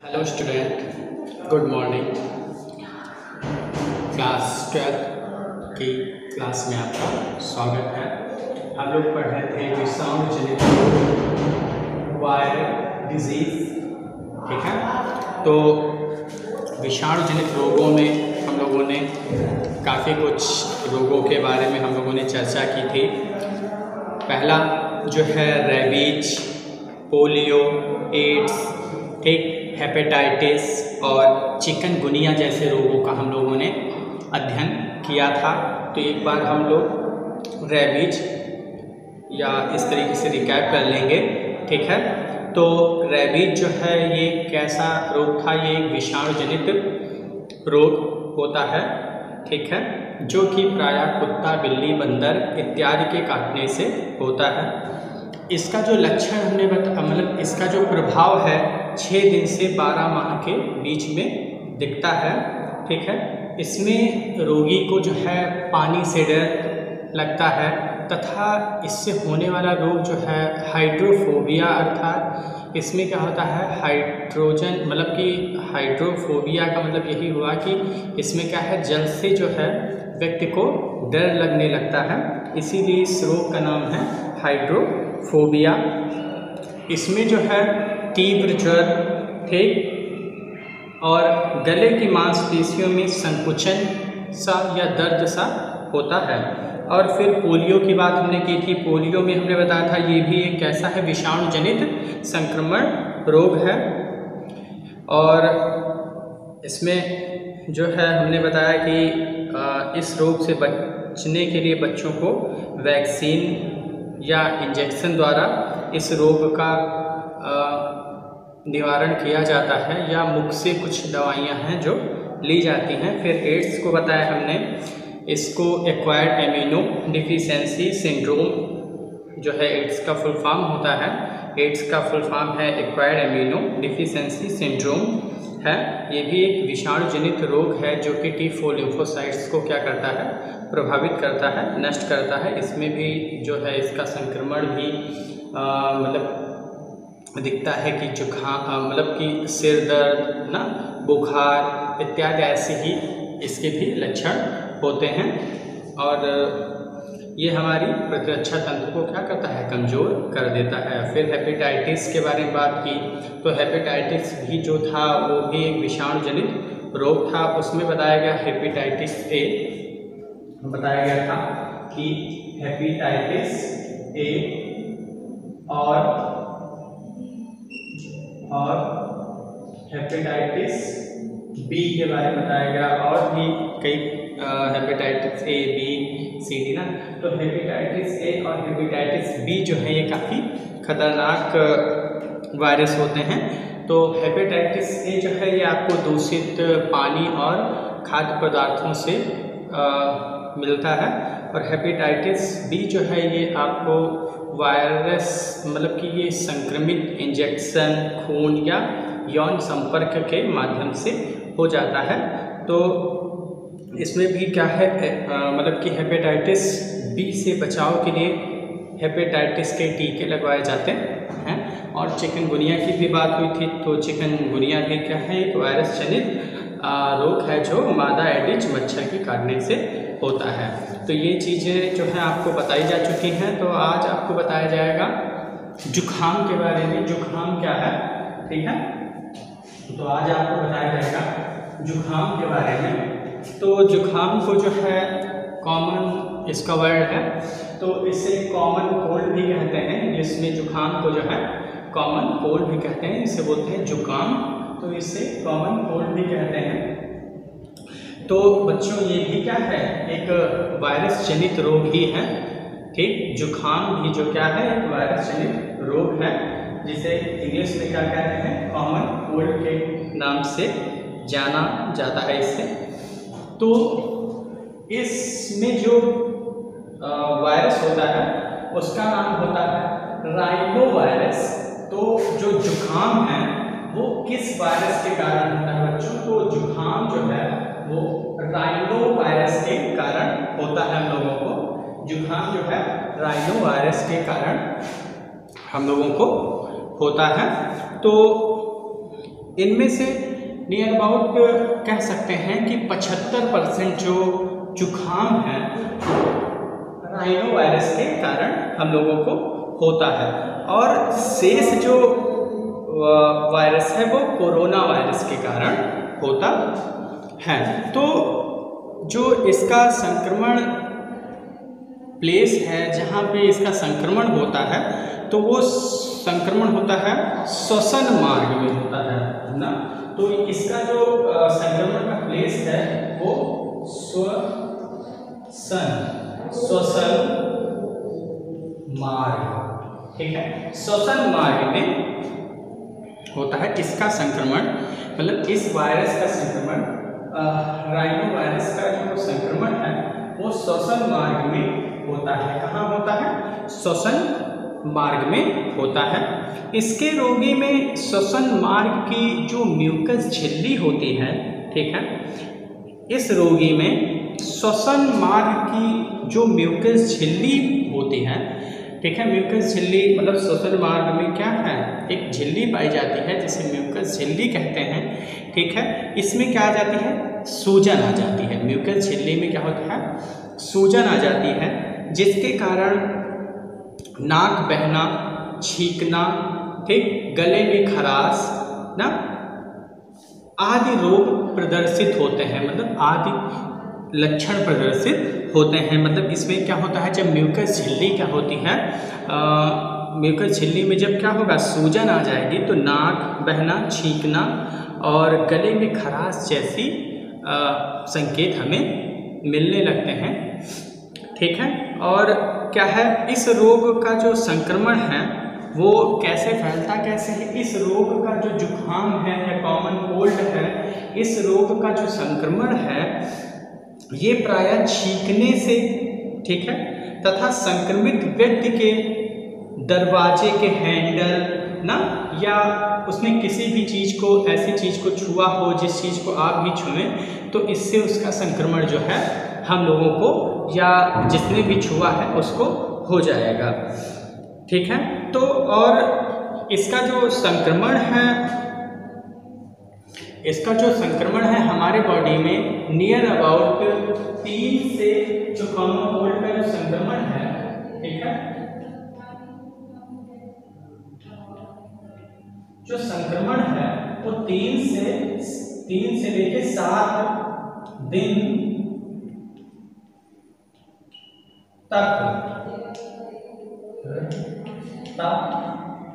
Hello student, good morning. Class 12 की class में आपका स्वागत है। हम लोग पढ़ रहे थे विषाणु जनित रोग, वायरल डिजीज। ठीक है, तो विषाणु जनित रोगों में हम लोगों ने काफ़ी कुछ रोगों के बारे में हम लोगों ने चर्चा की थी। पहला जो है रेबीज, पोलियो, एड्स, ठीक, हेपेटाइटिस और चिकनगुनिया जैसे रोगों का हम लोगों ने अध्ययन किया था। तो एक बार हम लोग रेबीज या इस तरीके से रिकैप कर लेंगे। ठीक है, तो रेबीज जो है ये कैसा रोग था? ये एक विषाणु जनित रोग होता है। ठीक है, जो कि प्रायः कुत्ता, बिल्ली, बंदर इत्यादि के काटने से होता है। इसका जो लक्षण हमने मतलब इसका जो प्रभाव है 6 दिन से 12 माह के बीच में दिखता है। ठीक है, इसमें रोगी को जो है पानी से डर लगता है तथा इससे होने वाला रोग जो है हाइड्रोफोबिया, अर्थात इसमें क्या होता है हाइड्रोजन, मतलब कि हाइड्रोफोबिया का मतलब यही हुआ कि इसमें क्या है, जल से जो है व्यक्ति को डर लगने लगता है, इसीलिए इस रोग का नाम है हाइड्रोफोबिया। इसमें जो है तीव्र ज्वर, ठीक, और गले की मांसपेशियों में संकुचन सा या दर्द सा होता है। और फिर पोलियो की बात हमने की थी। पोलियो में हमने बताया था ये भी एक कैसा है, विषाणु जनित संक्रमण रोग है। और इसमें जो है हमने बताया कि इस रोग से बचने के लिए बच्चों को वैक्सीन या इंजेक्शन द्वारा इस रोग का निवारण किया जाता है, या मुख से कुछ दवाइयां हैं जो ली जाती हैं। फिर एड्स को बताया हमने, इसको एक्वायर्ड एमिनो डिफिशियंसी सिंड्रोम जो है एड्स का फुल फॉर्म होता है। एड्स का फुल फॉर्म है एक्वायर्ड एमिनो डिफिशियंसी सिंड्रोम है। ये भी एक विषाणु जनित रोग है जो कि T4 लिम्फोसाइट्स को क्या करता है, प्रभावित करता है, नष्ट करता है। इसमें भी जो है इसका संक्रमण भी मतलब दिखता है कि जुकाम, मतलब कि सिर दर्द ना, बुखार इत्यादि ऐसे ही इसके भी लक्षण होते हैं। और ये हमारी प्रतिरक्षा तंत्र को क्या करता है, कमज़ोर कर देता है। फिर हेपेटाइटिस के बारे में बात की, तो हेपेटाइटिस भी जो था वो भी एक विषाणु जनित रोग था। उसमें बताया गया हेपेटाइटिस ए, बताया गया था कि हेपेटाइटिस ए और हेपेटाइटिस बी के बारे में बताया गया, और भी कई hepatitis A, B, C, D ना। तो हेपेटाइटिस ए और हेपेटाइटिस बी जो है ये काफ़ी खतरनाक वायरस होते हैं। तो हेपेटाइटिस ए जो है ये आपको दूषित पानी और खाद्य पदार्थों से मिलता है, और हेपेटाइटिस बी जो है ये आपको वायरस, मतलब कि ये संक्रमित इंजेक्शन, खून या यौन संपर्क के माध्यम से हो जाता है। तो इसमें भी क्या है, मतलब कि हेपेटाइटिस बी से बचाव के लिए हेपेटाइटिस के टीके लगवाए जाते हैं। और चिकनगुनिया की भी बात हुई थी, तो चिकनगुनिया भी क्या है, एक वायरस जनित रोग है जो मादा एडिज मच्छर के काटने से होता है। तो ये चीज़ें जो है आपको बताई जा चुकी हैं। तो आज आपको बताया जाएगा जुखाम के बारे में। जुखाम क्या है, ठीक है, तो आज आपको बताया जाएगा जुखाम के बारे में। तो जुखाम को जो है कॉमन इसका वर्ड है, तो इसे कॉमन कोल्ड भी कहते हैं। जिसमें जुखाम को जो है कॉमन कोल्ड भी कहते हैं, इसे बोलते हैं जुकाम, तो इसे कॉमन कोल्ड भी कहते हैं। तो बच्चों ये भी क्या है, एक वायरस जनित रोग ही है। ठीक, जुखाम भी जो क्या है, एक वायरस जनित रोग है, जिसे इंग्लिश में क्या कहते हैं, कॉमन कोल्ड के नाम से जाना जाता है इससे। तो इसमें जो वायरस होता है उसका नाम होता है राइनो वायरस। तो जो जुखाम है वो किस वायरस के कारण होता है बच्चों? तो जुखाम जो है वो राइनो वायरस के कारण होता है। हम लोगों को जुखाम जो है राइनो वायरस के कारण हम लोगों को होता है। तो इनमें से नियर अबाउट कह सकते हैं कि 75% जो जुखाम है राइनो वायरस के कारण हम लोगों को होता है, और शेष जो वायरस है वो कोरोना वायरस के कारण होता है। तो जो इसका संक्रमण प्लेस है जहाँ पे इसका संक्रमण होता है, तो वो संक्रमण होता है श्वसन मार्ग में होता है ना। तो इसका जो संक्रमण का प्लेस है वो श्वसन मार्ग, ठीक है, श्वसन मार्ग में होता है इसका संक्रमण। मतलब इस वायरस का संक्रमण, राइनो वायरस का जो संक्रमण है वो श्वसन मार्ग में होता है। कहाँ होता है? श्वसन मार्ग में होता है। इसके रोगी में श्वसन मार्ग की जो म्यूकस झिल्ली होती है, ठीक है, इस रोगी में श्वसन मार्ग की जो म्यूकस झिल्ली होती है, ठीक है, म्यूकस झिल्ली मतलब श्वसन मार्ग में क्या है, एक झिल्ली पाई जाती है जिसे म्यूकस झिल्ली कहते हैं, ठीक है। इसमें क्या आ जाती है? सूजन आ जाती है। म्यूकस झिल्ली में क्या होता है? सूजन आ जाती है, जिसके कारण नाक बहना, छींकना, ठीक, गले में खराश ना आदि रोग प्रदर्शित होते हैं, मतलब आदि लक्षण प्रदर्शित होते हैं। मतलब इसमें क्या होता है, जब म्यूकस झिल्ली क्या होती है, म्यूकस झिल्ली में जब क्या होगा, सूजन आ जाएगी तो नाक बहना, छींकना और गले में खराश जैसी संकेत हमें मिलने लगते हैं, ठीक है। और क्या है, इस रोग का जो संक्रमण है वो कैसे फैलता कैसे है? इस रोग का जो जुखाम है या कॉमन कोल्ड है, इस रोग का जो संक्रमण है ये प्रायः छींकने से, ठीक है, तथा संक्रमित व्यक्ति के दरवाजे के हैंडल ना, या उसने किसी भी चीज़ को, ऐसी चीज़ को छुआ हो जिस चीज़ को आप भी छुएं, तो इससे उसका संक्रमण जो है हम लोगों को या जिसने भी छुआ है उसको हो जाएगा, ठीक है। तो और इसका जो संक्रमण है, इसका जो संक्रमण है हमारे बॉडी में नियर अबाउट 3 से जो कॉमन कोल्ड का जो संक्रमण है, ठीक है, जो संक्रमण है वो 3 से लेके 7 दिन तक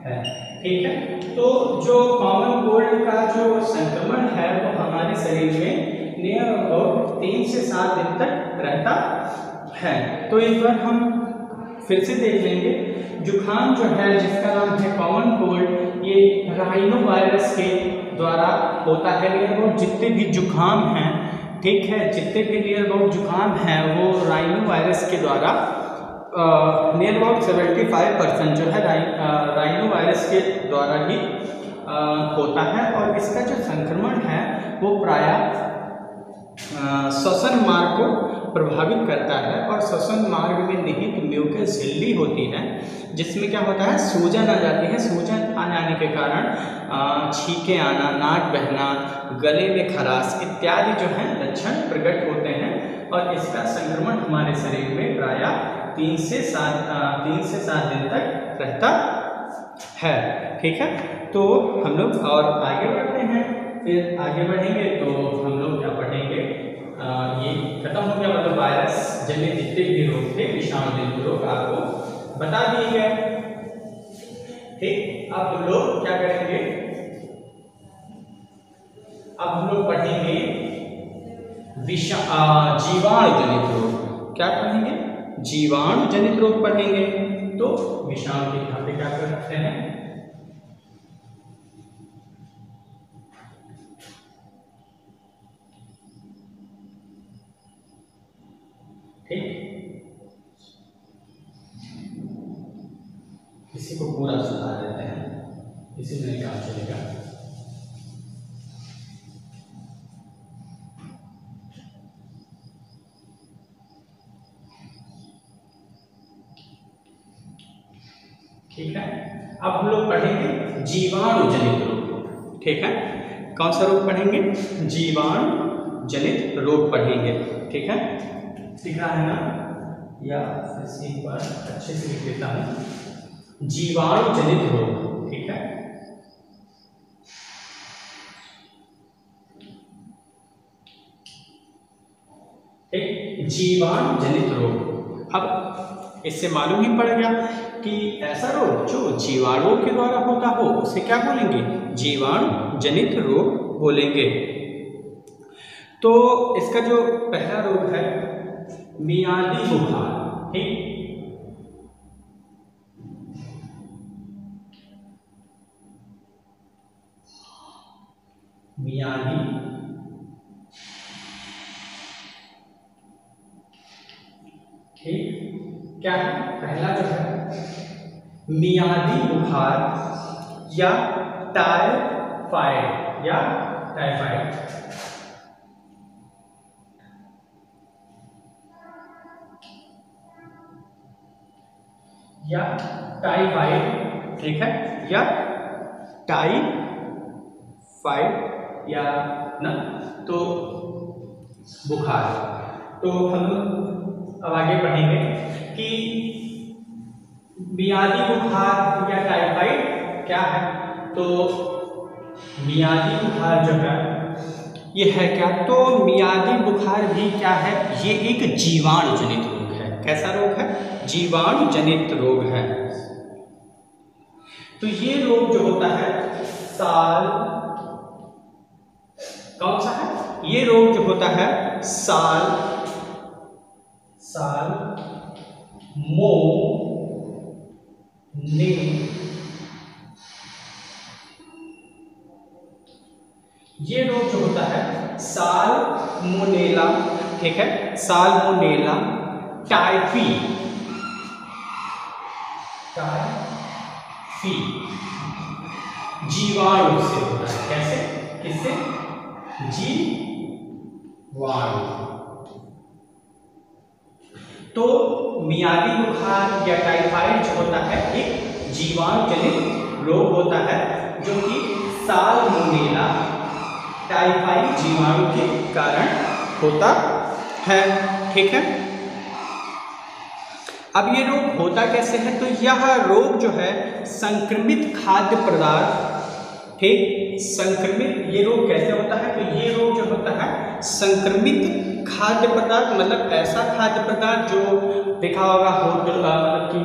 है, ठीक है। तो जो कॉमन कोल्ड का जो संक्रमण है वो हमारे शरीर में नियर अबाउट 3 से 7 दिन तक रहता है। तो एक बार हम फिर से देख लेंगे, जुखाम जो है जिसका नाम है कॉमन कोल्ड, ये राइनो वायरस के द्वारा होता है। नियर अबाउट जितने भी जुखाम हैं, ठीक है, जितने भी नियर अबाउट जुखाम हैं वो राइनो वायरस के द्वारा नियर अबाउट 75% जो है राइनो वायरस के द्वारा ही होता है। और इसका जो संक्रमण है वो प्रायः श्वसन मार्ग को प्रभावित करता है, और श्वसन मार्ग में निहित म्यूकस झिल्ली होती है जिसमें क्या होता है, सूजन आ जाती है। सूजन आ जाने के कारण छींके आना, नाक बहना, गले में खराश इत्यादि जो है लक्षण प्रकट होते हैं, और इसका संक्रमण हमारे शरीर में प्रायः 3 से 7 दिन तक रहता है, ठीक है। तो हम लोग और आगे बढ़ते हैं, फिर आगे बढ़ेंगे तो हम लोग क्या पढ़ेंगे, ये खत्म हो गया, मतलब वायरस जनित जितने भी रोग थे, विषाणु जनित रोग आपको बता दिए गए, ठीक। अब हम लोग क्या करेंगे, अब हम लोग पढ़ेंगे जीवाणु जनित रोग। क्या पढ़ेंगे? जीवाणु जनित रोग पढ़ेंगे। तो विषाणु के यहाँ पे क्या कर सकते हैं, ठीक, किसी को पूरा सुना देते हैं, इसी में काम चलेगा। ठीक है, अब हम लोग पढ़ेंगे जीवाणु जनित रोग, ठीक है। कौन सा रोग पढ़ेंगे? जीवाणु जनित रोग पढ़ेंगे। ठीक है, दिख रहा है ना, या फिर एक बार अच्छे से लिख देता हूँ, जीवाणु जनित रोग। ठीक है, ठीक, जीवाणु जनित रोग। अब इससे मालूम ही पड़ गया कि ऐसा रोग जो जीवाणुओं के द्वारा होता हो उसे क्या बोलेंगे? जीवाणु जनित रोग बोलेंगे। तो इसका जो पहला रोग है मियादी बुखार। ठीक, मियादी ठीक, क्या है? पहला जो है मियादी बुखार या टाइफाइड या टाइफाइड। या टाइफाइड, ठीक है, या टाइफाइड या ना, तो बुखार। तो हम अब आगे बढ़ेंगे कि मियादी बुखार या टाइफाइड क्या है। तो मियादी बुखार जो है ये है क्या? तो मियादी बुखार भी क्या है? ये एक जीवाणु जनित रोग है। कैसा रोग है? जीवाणु जनित रोग है। तो ये रोग जो होता है साल, कौन सा है? ये रोग जो होता है साल मो ने ये रोग जो होता है साल्मोनेला, ठीक है, साल्मोनेला टाइफी जीवाणु से होता है। कैसे? किससे? जीवाणु। तो मियादी बुखार या टाइफाइड जो होता है एक जीवाणु जनित रोग होता है जो कि साल्मोनेला टाइफाइड जीवाणु के कारण होता है। ठीक है, अब ये रोग होता कैसे है? तो यह रोग जो है संक्रमित खाद्य पदार्थ, ठीक, संक्रमित ये रोग कैसे होता है? तो ये रोग जो होता है संक्रमित खाद्य पदार्थ, मतलब ऐसा खाद्य पदार्थ जो देखा होगा होटल की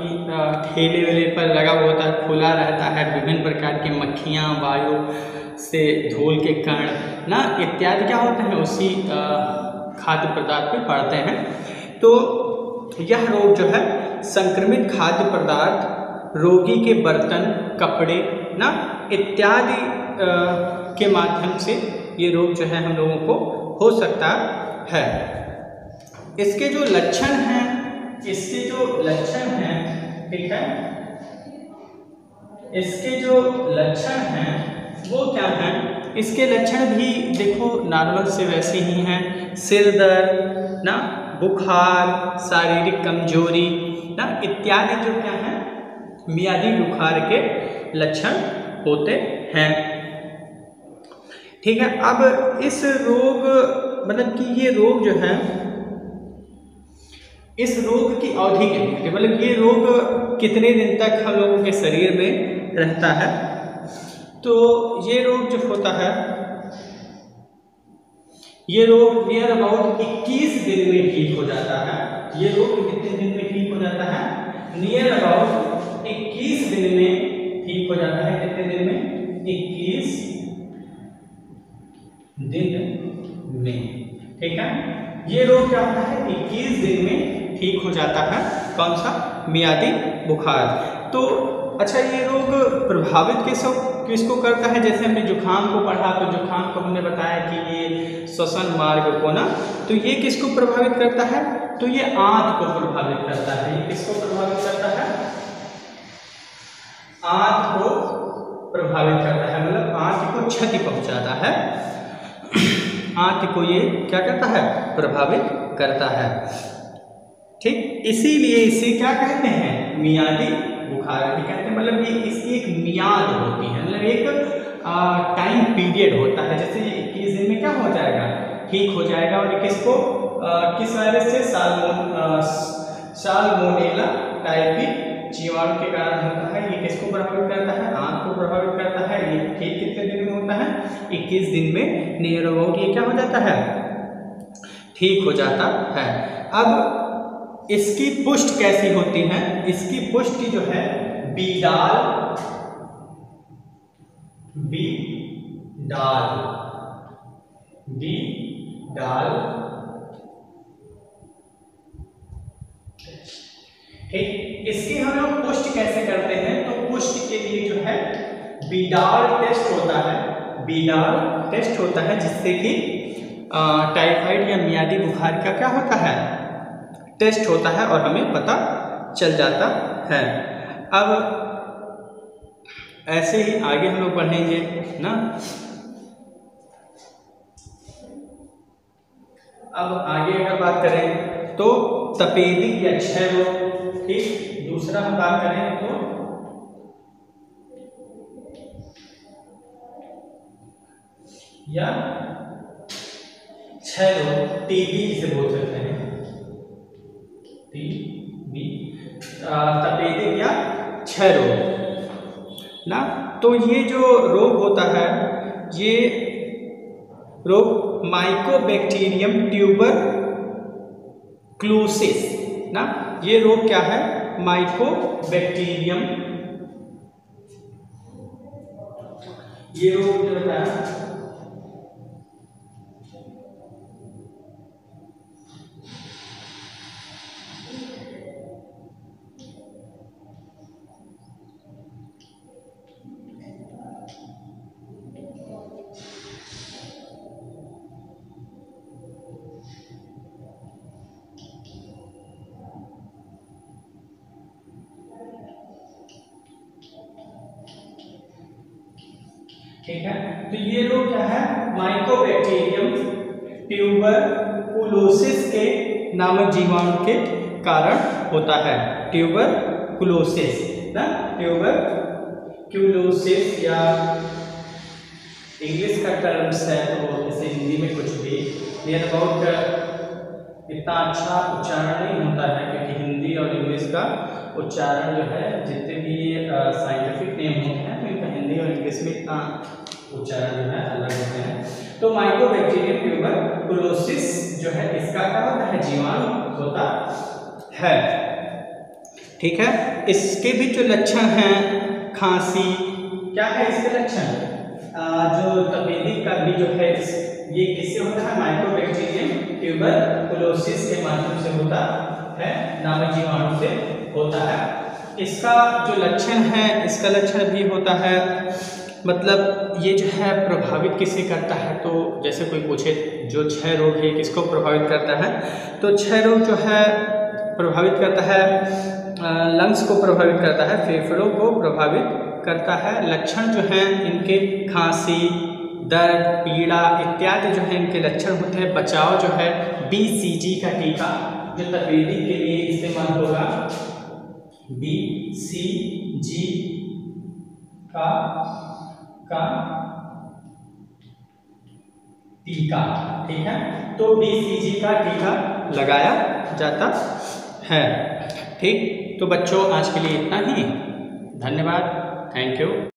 ठेले वेले पर लगा हुआ होता है, खुला रहता है, विभिन्न प्रकार की मक्खियाँ, वायु से धूल के कण ना इत्यादि क्या होते हैं उसी खाद्य पदार्थ में पड़ते हैं। तो यह रोग जो है संक्रमित खाद्य पदार्थ रोगी के बर्तन, कपड़े ना इत्यादि के माध्यम से ये रोग जो है हम लोगों को हो सकता है। इसके जो लक्षण हैं, ठीक है, इसके जो लक्षण हैं वो क्या हैं? इसके लक्षण भी देखो नॉर्मल से वैसे ही हैं, सिर दर्द ना, बुखार, शारीरिक कमजोरी ना इत्यादि जो क्या है मियादी बुखार के लक्षण होते हैं। ठीक है, अब इस रोग मतलब कि ये रोग जो है इस रोग की अवधि कितनी, मतलब ये रोग कितने दिन तक हम लोगों के शरीर में रहता है? तो ये रोग जो होता है ये रोग नियर अबाउट 21 दिन में ठीक हो जाता है। ये रोग कितने दिन में ठीक हो जाता है? नियर अबाउट 21 दिन में ठीक हो जाता है। कितने दिन में? 21 दिन में। ठीक है, ये रोग क्या होता है? 21 दिन में ठीक हो जाता है। कौन सा? मियादी बुखार। तो अच्छा, ये रोग प्रभावित किसको करता है? जैसे हमने जुखाम को पढ़ा तो जुखाम को हमने बताया कि ये श्वसन मार्ग को ना, तो ये किसको प्रभावित करता है? तो ये आंत को प्रभावित करता है। ये किसको प्रभावित करता है? आंत को प्रभावित करता है, मतलब आंत को क्षति पहुंचाता है। आंत को ये क्या करता है? प्रभावित करता है। ठीक, इसीलिए इसे क्या कहते हैं? मियादी बुखार भी कहते हैं। मतलब ये इसकी एक मियाद होती है, मतलब एक टाइम पीरियड होता है। जैसे 21 दिन में क्या हो जाएगा, ठीक हो जाएगा। और किसको किस वायरस से, साल्मोनेला टाइफी जीवाणु के कारण होता है। ये किसको प्रभावित करता है, आंत को प्रभावित करता है। ये ठीक कितने दिन में होता है, 21 दिन में नियर अबाउट ये क्या हो जाता है, ठीक हो जाता है। अब इसकी पुष्टि कैसी होती है, इसकी पुष्टि जो है बीडाल ठीक, इसकी हम लोग पुष्टि कैसे करते हैं, तो पुष्टि के लिए जो है बीडाल टेस्ट होता है। बीडाल टेस्ट होता है जिससे कि टाइफाइड या मियादी बुखार का क्या होता है, टेस्ट होता है और हमें पता चल जाता है। अब ऐसे ही आगे हम लोग बढ़ेंगे ना। अब आगे अगर बात करें तो तपेदिक या क्षय रोग, ठीक। दूसरा हम बात करें तो या क्षय रोग, टीबी जिसे बोल सकते हैं, टीबी, तपेदिक या क्षय रोग ना। तो ये जो रोग होता है, ये रोग माइकोबैक्टीरियम ट्यूबरक्लोसिस ना, ये रोग क्या है, माइकोबैक्टीरियम, ये रोग जो होता है ठीक है। तो ये रोग क्या है, माइकोबैक्टीरियम ट्यूबरकुलोसिस के नामक जीवाणु के कारण होता है। ट्यूबरकुलोसिस ना, ट्यूबरकुलोसिस या इंग्लिश का टर्म्स है, तो इसे हिंदी में कुछ भी नियर अबाउट इतना अच्छा उच्चारण नहीं होता है, क्योंकि हिंदी और इंग्लिश का उच्चारण जो है, जितने भी साइंटिफिक नेम होते हैं तो इनका हिंदी और इंग्लिश में इतना उच्चारण जो है अलग होते हैं। तो माइकोबैक्टीरियम ट्यूबरकुलोसिस जो है, इसका क्या होता है, जीवाणु होता है। ठीक है। इसके भी जो लक्षण हैं, खांसी, क्या है इसके लक्षण, जो तपेदिक का भी जो है, ये किससे होता है, माइकोबैक्टीरियम ट्यूबरकुलोसिस के माध्यम से होता है, नामक जीवाणु से होता है। इसका जो लक्षण है, इसका लक्षण भी होता है, मतलब ये जो है प्रभावित किसे करता है, तो जैसे कोई पूछे जो क्षय रोग है किसको प्रभावित करता है, तो क्षय रोग जो है प्रभावित करता है, लंग्स को प्रभावित करता है, फेफड़ों को प्रभावित करता है। लक्षण जो हैं इनके खांसी, दर्द, पीड़ा इत्यादि जो है इनके लक्षण होते हैं। बचाव जो है BCG का टीका जो तपेदिक के लिए इस्तेमाल होगा, BCG का टीका, ठीक है। तो BCG का टीका लगाया जाता है। ठीक, तो बच्चों आज के लिए इतना ही। धन्यवाद, थैंक यू।